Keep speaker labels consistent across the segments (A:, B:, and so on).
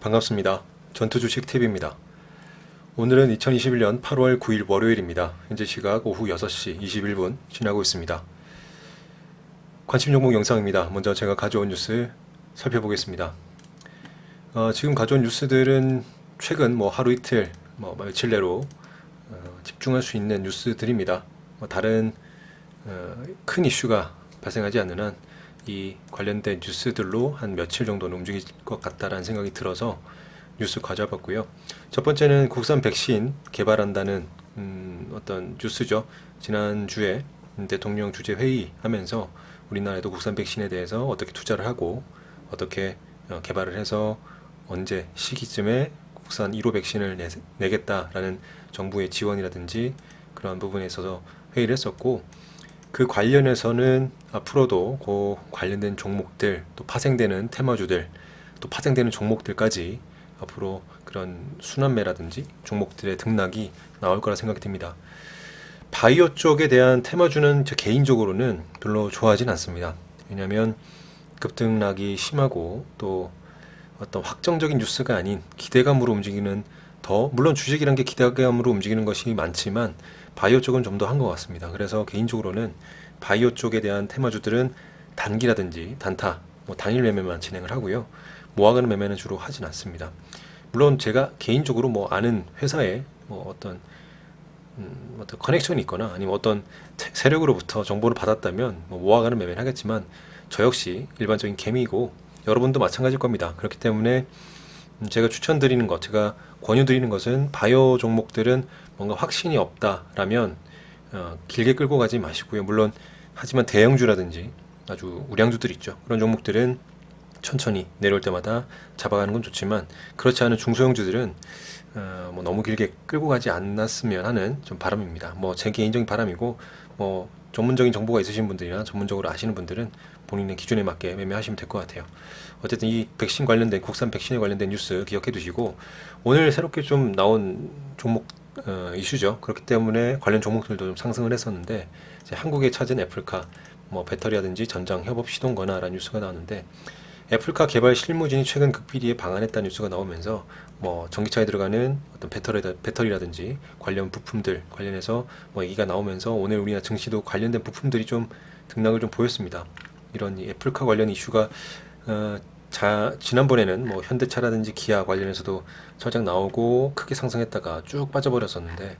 A: 반갑습니다. 전투주식TV입니다. 오늘은 2021년 8월 9일 월요일입니다. 현재 시각 오후 6시 21분 지나고 있습니다. 관심 종목 영상입니다. 먼저 제가 가져온 뉴스 살펴보겠습니다. 지금 가져온 뉴스들은 최근 하루 이틀, 며칠 내로 집중할 수 있는 뉴스들입니다. 다른 큰 이슈가 발생하지 않는 한 이 관련된 뉴스들로 한 며칠 정도는 움직일 것 같다라는 생각이 들어서 뉴스 가져봤고요. 첫 번째는 국산 백신 개발한다는 어떤 뉴스죠. 지난주에 대통령 주재 회의하면서 우리나라에도 국산 백신에 대해서 어떻게 투자를 하고 어떻게 개발을 해서 언제 시기쯤에 국산 1호 백신을 내겠다라는 정부의 지원이라든지 그러한 부분에 있어서 회의를 했었고, 그 관련해서는 앞으로도 그 관련된 종목들, 또 파생되는 테마주들, 또 파생되는 종목들까지 앞으로 그런 순환매라든지 종목들의 등락이 나올 거라 생각이 듭니다. 바이오 쪽에 대한 테마주는 저 개인적으로는 별로 좋아하진 않습니다. 왜냐하면 급등락이 심하고 또 어떤 확정적인 뉴스가 아닌 기대감으로 움직이는, 물론 주식이란 게 기대감으로 움직이는 것이 많지만 바이오 쪽은 좀 더 한 것 같습니다. 그래서 개인적으로는 바이오 쪽에 대한 테마주들은 단기라든지 단타, 당일 매매만 진행을 하고요. 모아가는 매매는 주로 하진 않습니다. 물론 제가 개인적으로 아는 회사에 어떤 커넥션이 있거나 아니면 어떤 세력으로부터 정보를 받았다면 모아가는 매매를 하겠지만, 저 역시 일반적인 개미이고 여러분도 마찬가지일 겁니다. 그렇기 때문에 제가 추천드리는 것, 제가 권유드리는 것은 바이오 종목들은 뭔가 확신이 없다라면 길게 끌고 가지 마시고요. 물론 하지만 대형주라든지 아주 우량주들 있죠. 그런 종목들은 천천히 내려올 때마다 잡아가는 건 좋지만, 그렇지 않은 중소형주들은 너무 길게 끌고 가지 않았으면 하는 좀 바람입니다. 제 개인적인 바람이고, 전문적인 정보가 있으신 분들이나 전문적으로 아시는 분들은 본인의 기준에 맞게 매매하시면 될 것 같아요. 어쨌든 이 백신 관련된, 국산 백신에 관련된 뉴스 기억해 두시고, 오늘 새롭게 좀 나온 종목 이슈죠. 그렇기 때문에 관련 종목들도 좀 상승을 했었는데, 이제 한국에 찾은 애플카 배터리라든지 전장 협업 시동 권하라는 뉴스가 나왔는데, 애플카 개발 실무진이 최근 극비리에 방한했다는 뉴스가 나오면서 전기차에 들어가는 어떤 배터리라든지 관련 부품들 관련해서 얘기가 나오면서 오늘 우리나라 증시도 관련된 부품들이 좀 등락을 좀 보였습니다. 이런 이 애플카 관련 이슈가 지난번에는 현대차라든지 기아 관련해서도 살짝 나오고 크게 상승했다가 쭉 빠져버렸었는데,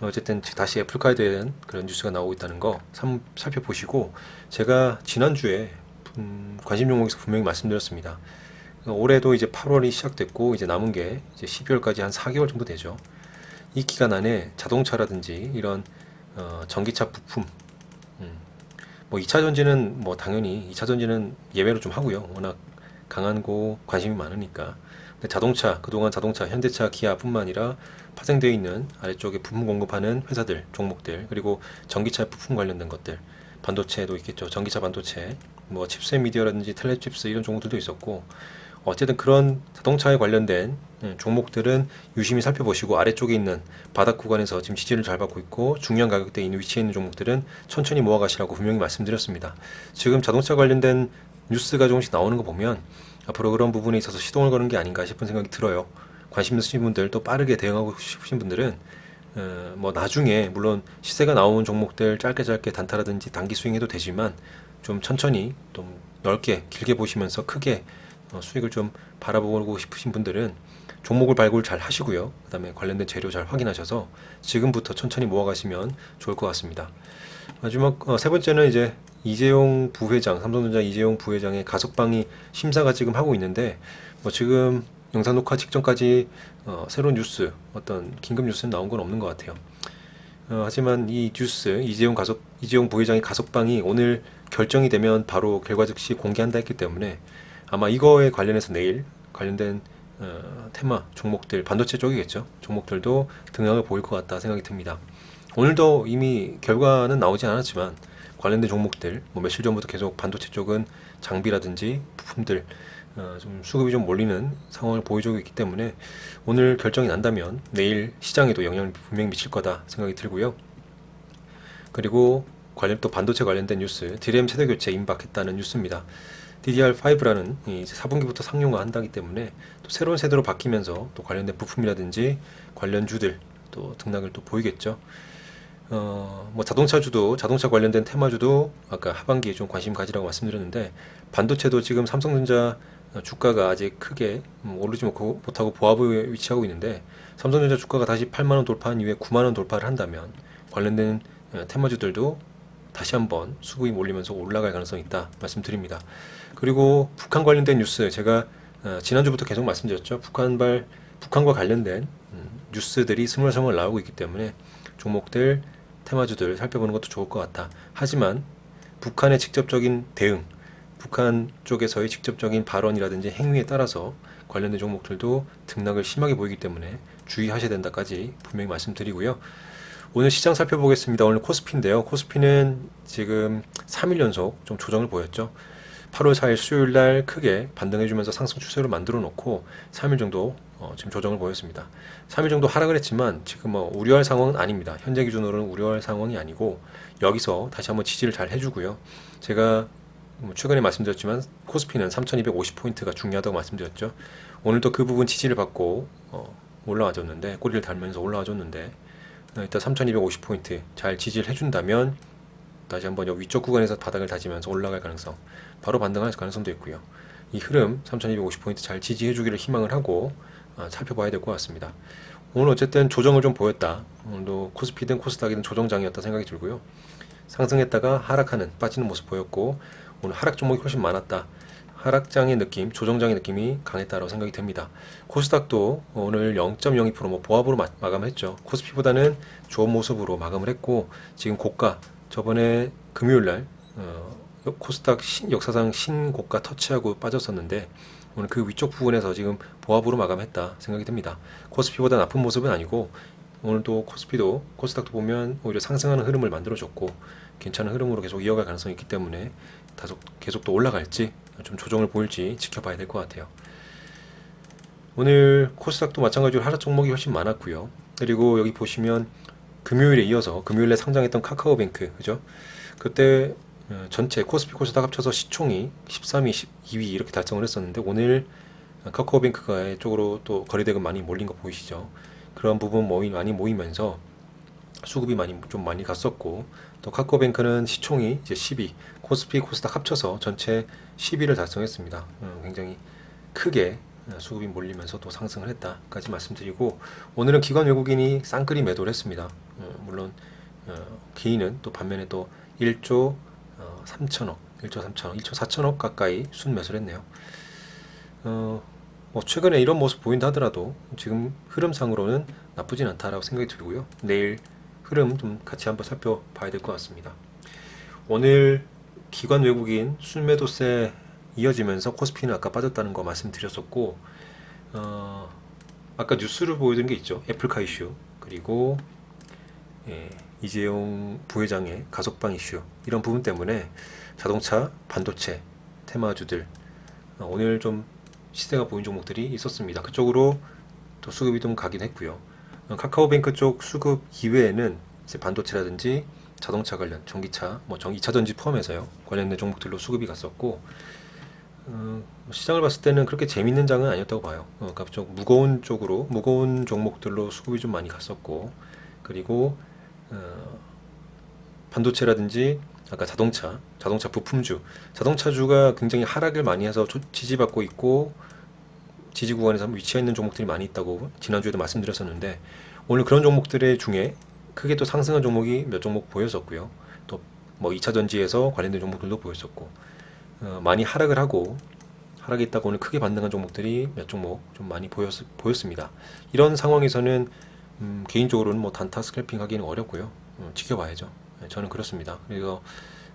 A: 어쨌든 다시 애플카에 대한 그런 뉴스가 나오고 있다는 거 살펴보시고, 제가 지난주에 관심 종목에서 분명히 말씀드렸습니다. 올해도 이제 8월이 시작됐고 이제 남은 게 이제 12월까지 한 4개월 정도 되죠. 이 기간 안에 자동차라든지 이런 전기차 부품, 2차 전지는 당연히 2차 전지는 예외로 좀 하고요. 워낙 강한고 관심이 많으니까. 근데 자동차, 그동안 자동차, 현대차, 기아뿐만 아니라 파생되어 있는 아래쪽에 부품 공급하는 회사들, 종목들, 그리고 전기차 부품 관련된 것들, 반도체도 있겠죠. 전기차 반도체, 칩셋 미디어라든지 텔레칩스 이런 종목들도 있었고, 어쨌든 그런 자동차에 관련된 종목들은 유심히 살펴보시고, 아래쪽에 있는 바닥 구간에서 지금 지지를 잘 받고 있고 중요한 가격대에 있는 위치에 있는 종목들은 천천히 모아가시라고 분명히 말씀드렸습니다. 지금 자동차 관련된 뉴스가 조금씩 나오는 거 보면 앞으로 그런 부분에 있어서 시동을 거는 게 아닌가 싶은 생각이 들어요. 관심 있으신 분들, 또 빠르게 대응하고 싶으신 분들은 나중에 물론 시세가 나오는 종목들 짧게 단타라든지 단기 스윙해도 되지만, 좀 천천히 좀 넓게 길게 보시면서 크게 수익을 좀 바라보고 싶으신 분들은 종목을 발굴 잘 하시고요. 그 다음에 관련된 재료 잘 확인하셔서 지금부터 천천히 모아가시면 좋을 것 같습니다. 마지막 세 번째는 이제 이재용 부회장, 삼성전자 이재용 부회장의 가석방이 심사가 지금 하고 있는데, 지금 영상 녹화 직전까지 새로운 뉴스, 어떤 긴급 뉴스는 나온 건 없는 것 같아요. 하지만 이 뉴스, 이재용 부회장의 가석방이 오늘 결정이 되면 바로 결과 즉시 공개한다 했기 때문에 아마 이거에 관련해서 내일 관련된 테마 종목들, 반도체 쪽이겠죠. 종목들도 등락을 보일 것 같다 생각이 듭니다. 오늘도 이미 결과는 나오지 않았지만 관련된 종목들, 며칠 전부터 계속 반도체 쪽은 장비라든지 부품들 좀 수급이 좀 몰리는 상황을 보여주고 있기 때문에 오늘 결정이 난다면 내일 시장에도 영향을 분명히 미칠 거다 생각이 들고요. 그리고 또 반도체 관련된 뉴스, DRAM 세대 교체 임박했다는 뉴스입니다. DDR5라는 이제 4분기부터 상용화 한다기 때문에 또 새로운 세대로 바뀌면서 또 관련된 부품이라든지 관련주들 또 등락을 또 보이겠죠. 뭐 자동차주도 자동차 관련된 테마주도 아까 하반기에 좀 관심 가지라고 말씀드렸는데 반도체도 지금 삼성전자 주가가 아직 크게 오르지 못하고 보합에 위치하고 있는데 삼성전자 주가가 다시 8만원 돌파한 이후에 9만원 돌파를 한다면 관련된 테마주들도 다시 한번 수급이 몰리면서 올라갈 가능성이 있다 말씀드립니다. 그리고 북한 관련된 뉴스 제가 지난주부터 계속 말씀드렸죠. 북한과 관련된 뉴스들이 스물스물 나오고 있기 때문에 종목들 테마주들 살펴보는 것도 좋을 것 같다. 하지만 북한의 직접적인 대응, 북한 쪽에서의 직접적인 발언이라든지 행위에 따라서 관련된 종목들도 등락을 심하게 보이기 때문에 주의하셔야 된다까지 분명히 말씀드리고요. 오늘 시장 살펴보겠습니다. 오늘 코스피인데요. 코스피는 지금 3일 연속 좀 조정을 보였죠. 8월 4일 수요일 날 크게 반등해주면서 상승 추세로 만들어 놓고 3일 정도 지금 조정을 보였습니다. 3일 정도 하락을 했지만 지금 우려할 상황은 아닙니다. 현재 기준으로는 우려할 상황이 아니고 여기서 다시 한번 지지를 잘 해주고요. 제가 최근에 말씀드렸지만 코스피는 3250포인트가 중요하다고 말씀드렸죠. 오늘도 그 부분 지지를 받고 올라와줬는데 꼬리를 달면서 올라와줬는데 일단 3250포인트 잘 지지를 해준다면 다시 한번 여기 위쪽 구간에서 바닥을 다지면서 올라갈 가능성, 바로 반등할 가능성도 있고요. 이 흐름 3250포인트 잘 지지해 주기를 희망을 하고 살펴봐야 될 것 같습니다. 오늘 어쨌든 조정을 좀 보였다. 오늘도 코스피든 코스닥이든 조정장이었다 생각이 들고요. 상승했다가 하락하는 빠지는 모습 보였고 오늘 하락 종목이 훨씬 많았다. 하락장의 느낌, 조정장의 느낌이 강했다고 생각이 됩니다. 코스닥도 오늘 0.02% 보합으로 마감했죠. 코스피보다는 좋은 모습으로 마감을 했고 지금 고가 저번에 금요일날 코스닥 역사상 신고가 터치하고 빠졌었는데 오늘 그 위쪽 부분에서 지금 보합으로 마감했다 생각이 듭니다. 코스피보다 나쁜 모습은 아니고 오늘도 코스피도 코스닥도 보면 오히려 상승하는 흐름을 만들어줬고 괜찮은 흐름으로 계속 이어갈 가능성이 있기 때문에 계속 또 올라갈지 좀 조정을 보일지 지켜봐야 될 것 같아요. 오늘 코스닥도 마찬가지로 하락 종목이 훨씬 많았고요. 그리고 여기 보시면 금요일에 이어서 금요일에 상장했던 카카오뱅크 그죠? 그때 전체 코스피 코스닥 합쳐서 시총이 13위, 12위 이렇게 달성을 했었는데 오늘 카카오뱅크가 쪽으로 또 거래대금 많이 몰린 거 보이시죠? 그런 부분 많이 모이면서 수급이 좀 많이 갔었고 또 카카오뱅크는 시총이 이제 10위, 코스피 코스닥 합쳐서 전체 10위를 달성했습니다. 굉장히 크게 수급이 몰리면서 또 상승을 했다까지 말씀드리고 오늘은 기관 외국인이 쌍끌이 매도를 했습니다. 물론 개인은 또 반면에 또 1조 3천억, 1조 4천억 가까이 순매수를 했네요. 최근에 이런 모습 보인다 하더라도 지금 흐름상으로는 나쁘진 않다라고 생각이 들고요. 내일 흐름 좀 같이 한번 살펴봐야 될 것 같습니다. 오늘 기관 외국인 순매도세 이어지면서 코스피는 아까 빠졌다는 거 말씀드렸었고 아까 뉴스를 보여드린 게 있죠. 애플카 이슈 그리고 이재용 부회장의 가석방 이슈 이런 부분 때문에 자동차, 반도체, 테마주들 오늘 좀 시세가 보인 종목들이 있었습니다. 그쪽으로 또 수급이 좀 가긴 했고요. 카카오뱅크 쪽 수급 이외에는 이제 반도체라든지 자동차 관련, 전기차, 2차 전지 포함해서요 관련된 종목들로 수급이 갔었고 시장을 봤을 때는 그렇게 재밌는 장은 아니었다고 봐요. 그러니까 좀 무거운 종목들로 수급이 좀 많이 갔었고 그리고 반도체라든지 아까 자동차 부품주, 자동차주가 굉장히 하락을 많이 해서 지지받고 있고 지지 구간에서 위치해 있는 종목들이 많이 있다고 지난주에도 말씀드렸었는데 오늘 그런 종목들의 중에 크게 또 상승한 종목이 몇 종목 보였었고요. 또 2차 전지에서 관련된 종목들도 보였었고 많이 하락이 있다고 오늘 크게 반등한 종목들이 몇 종목 좀 많이 보였습니다. 이런 상황에서는 개인적으로는 단타 스크래핑 하기는 어렵고요. 지켜봐야죠. 저는 그렇습니다. 그래서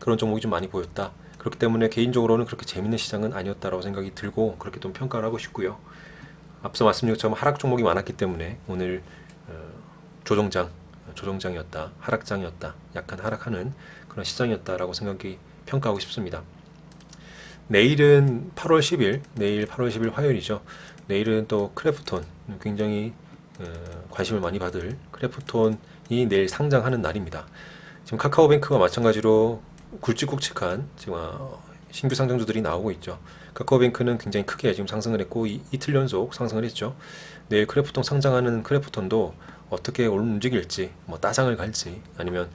A: 그런 종목이 좀 많이 보였다. 그렇기 때문에 개인적으로는 그렇게 재밌는 시장은 아니었다라고 생각이 들고 그렇게 좀 평가를 하고 싶고요. 앞서 말씀드린 것처럼 하락 종목이 많았기 때문에 오늘 조정장이었다, 하락장이었다, 약간 하락하는 그런 시장이었다라고 평가하고 싶습니다. 내일은 8월 10일, 내일 8월 10일 화요일이죠. 내일은 또 크래프톤 굉장히 관심을 많이 받을 크래프톤이 내일 상장하는 날입니다. 지금 카카오뱅크가 마찬가지로 굵직굵직한 지금 신규 상장주들이 나오고 있죠. 카카오뱅크는 굉장히 크게 지금 상승을 했고 이틀 연속 상승을 했죠. 내일 크래프톤 상장하는 크래프톤도 어떻게 움직일지, 뭐 따장을 갈지 아니면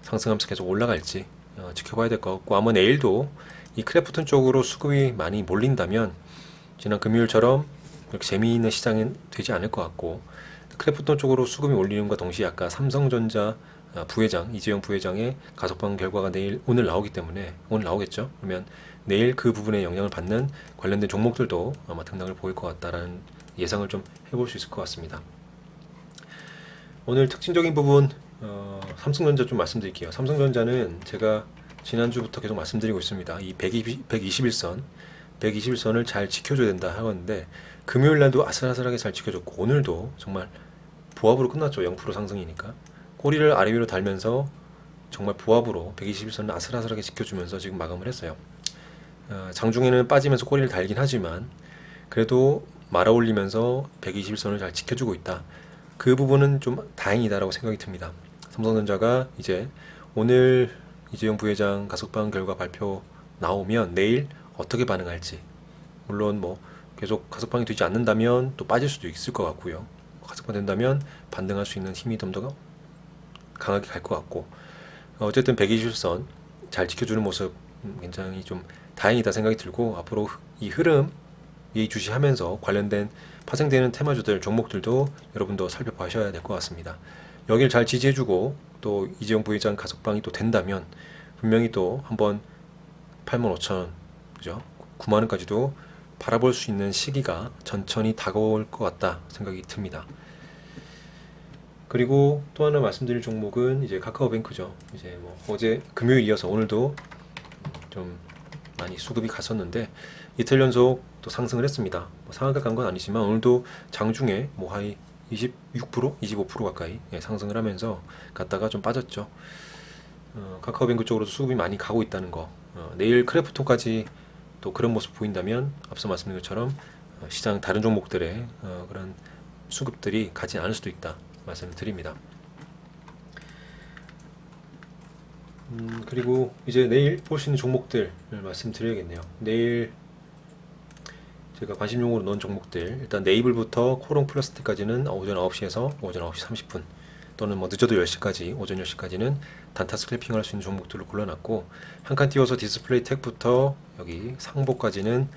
A: 상승하면서 계속 올라갈지 지켜봐야 될 것 같고, 아마 내일도 이 크래프톤 쪽으로 수급이 많이 몰린다면 지난 금요일처럼 그렇게 재미있는 시장은 되지 않을 것 같고, 크래프톤 쪽으로 수급이 몰리는과 동시에 아까 삼성전자 부회장 이재용 부회장의 가석방 결과가 오늘 나오기 때문에 오늘 나오겠죠. 그러면 내일 그 부분에 영향을 받는 관련된 종목들도 아마 등락을 보일 것 같다라는 예상을 좀 해볼 수 있을 것 같습니다. 오늘 특징적인 부분 삼성전자 좀 말씀드릴게요. 삼성전자는 제가 지난주부터 계속 말씀드리고 있습니다. 이 121선을 잘 지켜줘야 된다 하는데 금요일날도 아슬아슬하게 잘 지켜줬고 오늘도 정말 보합으로 끝났죠. 0% 상승이니까 꼬리를 아래 위로 달면서 정말 보합으로 121선을 아슬아슬하게 지켜주면서 지금 마감을 했어요. 장중에는 빠지면서 꼬리를 달긴 하지만 그래도 말아올리면서 121선을 잘 지켜주고 있다. 그 부분은 좀 다행이다라고 생각이 듭니다. 삼성전자가 이제 오늘 이재용 부회장 가석방 결과 발표 나오면 내일 어떻게 반응할지, 물론 뭐 계속 가석방이 되지 않는다면 또 빠질 수도 있을 것 같고요. 가석방 된다면 반등할 수 있는 힘이 좀 더 강하게 갈 것 같고, 어쨌든 121선 잘 지켜주는 모습 굉장히 좀 다행이다 생각이 들고, 앞으로 이 흐름 예의주시하면서 관련된 파생되는 테마주들 종목들도 여러분도 살펴보셔야 될 것 같습니다. 여기를 잘 지지해주고 또 이재용 부회장 가석방이 또 된다면 분명히 또 한번 85,000원, 그죠? 9만원까지도 바라볼 수 있는 시기가 천천히 다가올 것 같다 생각이 듭니다. 그리고 또 하나 말씀드릴 종목은 이제 카카오뱅크죠. 이제 뭐 어제 금요일 이어서 오늘도 좀 많이 수급이 갔었는데 이틀 연속 또 상승을 했습니다. 뭐 상한가 간 건 아니지만 오늘도 장중에 뭐 하이 26%, 25% 가까이 상승을 하면서 갔다가 좀 빠졌죠. 카카오뱅크 쪽으로도 수급이 많이 가고 있다는 거. 내일 크래프톤까지 또 그런 모습 보인다면 앞서 말씀드린 것처럼 시장 다른 종목들의 그런 수급들이 가지 않을 수도 있다 말씀을 드립니다. 그리고 이제 내일 볼 수 있는 종목들을 말씀드려야겠네요. 내일 제가 관심용으로 넣은 종목들, 일단 네이블부터 코롱 플라스틱까지는 오전 9시에서 오전 9시 30분 또는 뭐 늦어도 10시까지, 오전 10시까지는 단타 스클래핑을 할 수 있는 종목들로 골라놨고, 한 칸 띄워서 디스플레이 텍부터 여기 상보까지는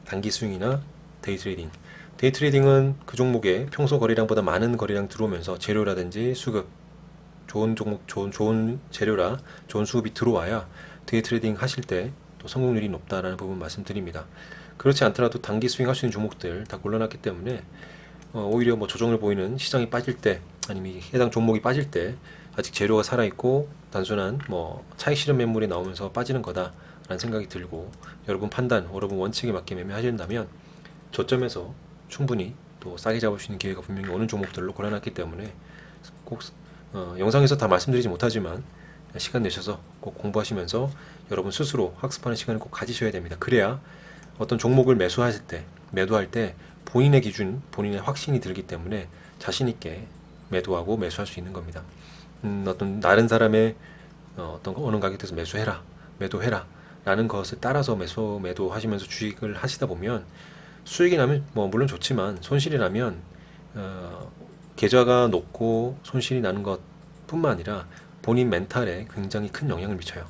A: 단기 스윙이나 데이 트레이딩. 데이 트레이딩은 그 종목에 평소 거래량보다 많은 거래량 들어오면서 재료라든지 수급, 좋은 종목, 좋은 재료라 좋은 수급이 들어와야 데이 트레이딩 하실 때 또 성공률이 높다라는 부분 말씀드립니다. 그렇지 않더라도 단기 스윙 할 수 있는 종목들 다 골라놨기 때문에 오히려 뭐 조정을 보이는 시장이 빠질 때 아니면 해당 종목이 빠질 때 아직 재료가 살아있고 단순한 뭐 차익 실현 매물이 나오면서 빠지는 거다라는 생각이 들고, 여러분 판단, 여러분 원칙에 맞게 매매하신다면 저점에서 충분히 또 싸게 잡을 수 있는 기회가 분명히 오는 종목들로 골라놨기 때문에 꼭 영상에서 다 말씀드리지 못하지만 시간 내셔서 꼭 공부하시면서 여러분 스스로 학습하는 시간을 꼭 가지셔야 됩니다. 그래야 어떤 종목을 매도할 때 본인의 기준, 본인의 확신이 들기 때문에 자신 있게 매도하고 매수할 수 있는 겁니다. 어떤 다른 사람의 어떤 어느 가격대에서 매도해라 라는 것을 따라서 매도하시면서 주식을 하시다 보면 수익이 나면 뭐 물론 좋지만 손실이 나면 계좌가 높고 손실이 나는 것뿐만 아니라 본인 멘탈에 굉장히 큰 영향을 미쳐요.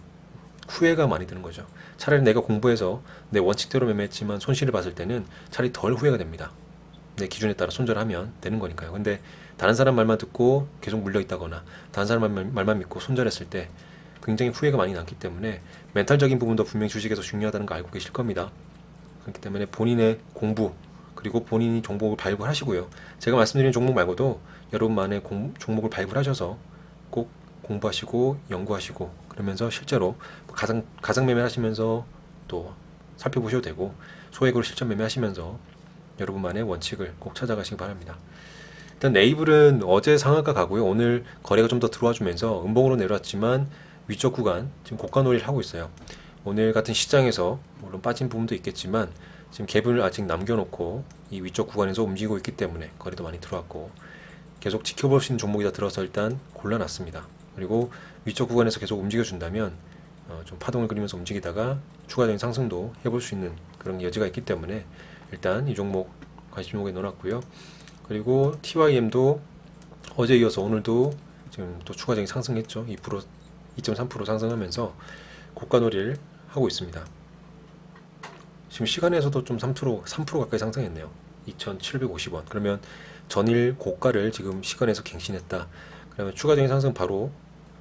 A: 후회가 많이 드는 거죠. 차라리 내가 공부해서 내 원칙대로 매매했지만 손실을 봤을 때는 차라리 덜 후회가 됩니다. 내 기준에 따라 손절하면 되는 거니까요. 근데 다른 사람 말만 듣고 계속 물려 있다거나 다른 사람 말만 믿고 손절했을 때 굉장히 후회가 많이 남기 때문에 멘탈적인 부분도 분명히 주식에서 중요하다는 거 알고 계실 겁니다. 그렇기 때문에 본인의 공부 그리고 본인이 종목을 발굴하시고요. 제가 말씀드린 종목 말고도 여러분만의 종목을 발굴하셔서 꼭 공부하시고 연구하시고 그러면서 실제로 가상 매매 하시면서 또 살펴보셔도 되고 소액으로 실전 매매 하시면서 여러분만의 원칙을 꼭 찾아가시기 바랍니다. 일단 네이블은 어제 상한가 가고요. 오늘 거래가 좀 더 들어와 주면서 음봉으로 내려왔지만 위쪽 구간 지금 고가 놀이를 하고 있어요. 오늘 같은 시장에서 물론 빠진 부분도 있겠지만 지금 갭을 아직 남겨놓고 이 위쪽 구간에서 움직이고 있기 때문에 거래도 많이 들어왔고 계속 지켜볼 수 있는 종목이다 들어서 일단 골라놨습니다. 그리고 위쪽 구간에서 계속 움직여준다면 좀 파동을 그리면서 움직이다가 추가적인 상승도 해볼 수 있는 그런 여지가 있기 때문에 일단 이 종목 관심 종목에 넣어놨고요. 그리고 TYM도 어제 이어서 오늘도 지금 또 추가적인 상승했죠. 2%, 2.3% 상승하면서 고가놀이를 하고 있습니다. 지금 시간에서도 좀 3% 가까이 상승했네요. 2,750원. 그러면 전일 고가를 지금 시간에서 갱신했다. 그러면 추가적인 상승 바로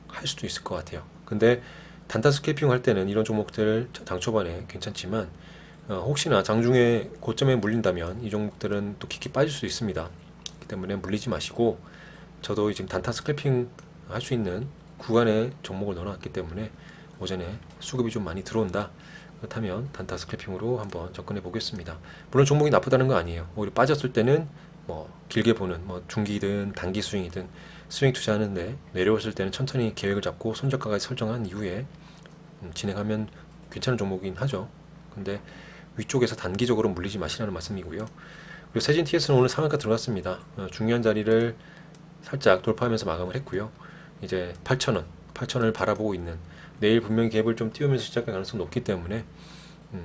A: 할 수도 있을 것 같아요. 근데 단타 스캘핑 할 때는 이런 종목들 장 초반에 괜찮지만 혹시나 장중에 고점에 물린다면 이 종목들은 또 깊게 빠질 수 있습니다. 그렇기 때문에 물리지 마시고, 저도 지금 단타 스캘핑 할 수 있는 구간에 종목을 넣어놨기 때문에 오전에 수급이 좀 많이 들어온다. 그렇다면 단타 스캘핑으로 한번 접근해 보겠습니다. 물론 종목이 나쁘다는 거 아니에요. 오히려 빠졌을 때는 뭐 길게 보는 뭐 중기든 단기 스윙이든 스윙 투자하는데, 내려왔을 때는 천천히 계획을 잡고 손절가까지 설정한 이후에 진행하면 괜찮은 종목이긴 하죠. 근데 위쪽에서 단기적으로 물리지 마시라는 말씀이고요. 그리고 세진 TS는 오늘 상한가 들어갔습니다. 중요한 자리를 살짝 돌파하면서 마감을 했고요. 이제 8,000원을 바라보고 있는, 내일 분명히 갭을 좀 띄우면서 시작할 가능성이 높기 때문에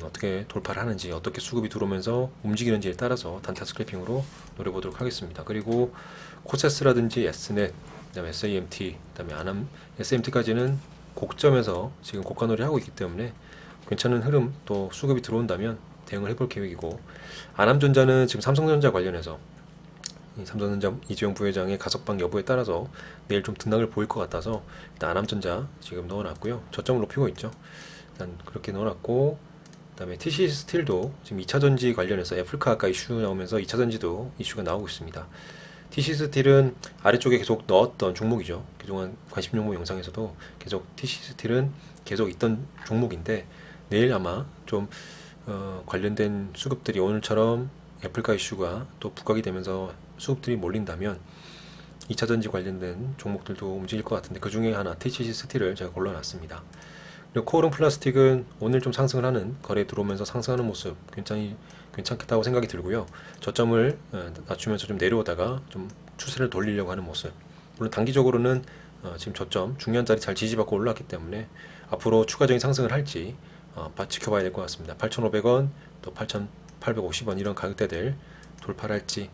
A: 어떻게 돌파를 하는지, 어떻게 수급이 들어오면서 움직이는지에 따라서 단타 스크래핑으로 노려보도록 하겠습니다. 그리고 코세스라든지 S넷, 그다음에 SAMT, 그다음에 아남, SMT까지는 고점에서 지금 고가놀이 하고 있기 때문에 괜찮은 흐름, 또 수급이 들어온다면 대응을 해볼 계획이고, 아남전자는 지금 삼성전자 관련해서 이 삼성전자 이재용 부회장의 가석방 여부에 따라서 내일 좀 등락을 보일 것 같아서 일단 아남전자 지금 넣어놨고요. 저점을 높이고 있죠. 일단 그렇게 넣어놨고, 그다음에 TC 스틸도 지금 2차전지 관련해서 애플카가 이슈 나오면서 2차전지도 이슈가 나오고 있습니다. TC 스틸은 아래쪽에 계속 넣었던 종목이죠. 그동안 관심 종목 영상에서도 계속 TC 스틸은 계속 있던 종목인데, 내일 아마 좀 관련된 수급들이 오늘처럼 애플카 이슈가 또 부각이 되면서 수급들이 몰린다면 2차전지 관련된 종목들도 움직일 것 같은데, 그 중에 하나 TCC 스틸을 제가 골라놨습니다. 그리고 코오롱 플라스틱은 오늘 좀 상승을 하는, 거래 들어오면서 상승하는 모습 괜찮겠다고 생각이 들고요. 저점을 낮추면서 좀 내려오다가 좀 추세를 돌리려고 하는 모습. 물론 단기적으로는 지금 저점 중요한 자리 잘 지지받고 올라왔기 때문에 앞으로 추가적인 상승을 할지 지켜봐야 될 것 같습니다. 8,500원 또 8,850원 이런 가격대들 돌파를 할지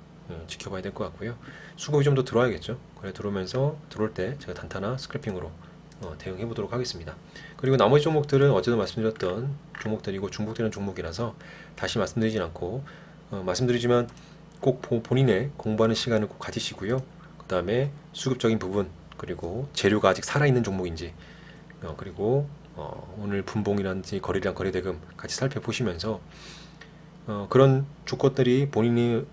A: 지켜봐야 될 것 같고요. 수급이 좀 더 들어와야겠죠. 그래 들어오면서 들어올 때 제가 단타나 스크래핑으로 대응해 보도록 하겠습니다. 그리고 나머지 종목들은 어제도 말씀드렸던 종목들이고 중복되는 종목이라서 다시 말씀드리진 않고, 말씀드리지만 꼭 본인의 공부하는 시간을 꼭 가지시고요. 그 다음에 수급적인 부분, 그리고 재료가 아직 살아있는 종목인지, 그리고 오늘 분봉이라든지 거래량 거래대금 같이 살펴보시면서 그런 조건들이 본인이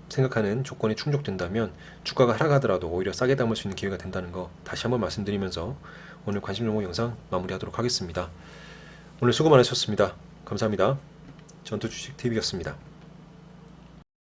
A: 생각하는 조건이 충족된다면 주가가 하락하더라도 오히려 싸게 담을 수 있는 기회가 된다는 거 다시 한번 말씀드리면서 오늘 관심 종목 영상 마무리하도록 하겠습니다. 오늘 수고 많으셨습니다. 감사합니다. 전투주식TV였습니다.